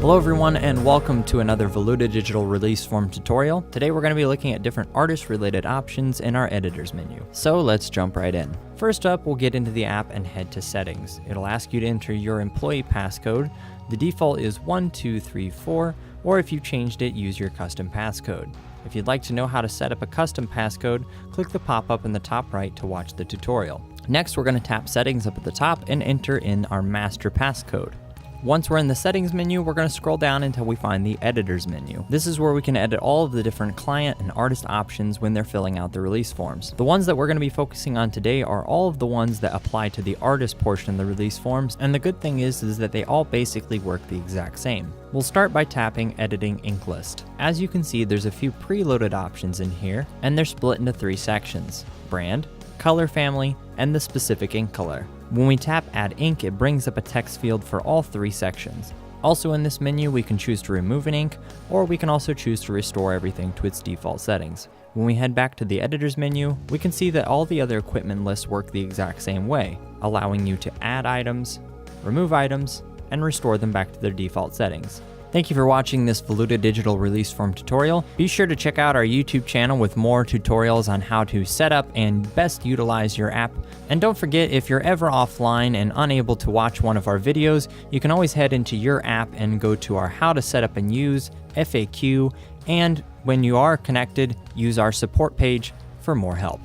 Hello everyone and welcome to another Voluta digital release form tutorial. Today we're going to be looking at different artist related options in our editor's menu. So let's jump right in. First up, we'll get into the app and head to settings. It'll ask you to enter your employee passcode. The default is 1234, or if you changed it, use your custom passcode. If you'd like to know how to set up a custom passcode, click the pop-up in the top right to watch the tutorial. Next, we're going to tap settings up at the top and enter in our master passcode. Once we're in the settings menu, we're going to scroll down until we find the editor's menu. This is where we can edit all of the different client and artist options when they're filling out the release forms. The ones that we're going to be focusing on today are all of the ones that apply to the artist portion of the release forms, and the good thing is that they all basically work the exact same. We'll start by tapping Editing Ink List. As you can see, there's a few preloaded options in here, and they're split into three sections: brand, color family, and the specific ink color. When we tap Add Ink, it brings up a text field for all three sections. Also in this menu, we can choose to remove an ink, or we can also choose to restore everything to its default settings. When we head back to the editor's menu, we can see that all the other equipment lists work the exact same way, allowing you to add items, remove items, and restore them back to their default settings. Thank you for watching this Voluta digital release form tutorial. Be sure to check out our YouTube channel with more tutorials on how to set up and best utilize your app. And don't forget, if you're ever offline and unable to watch one of our videos, you can always head into your app and go to our How to Set Up and Use FAQ, and when you are connected, use our support page for more help.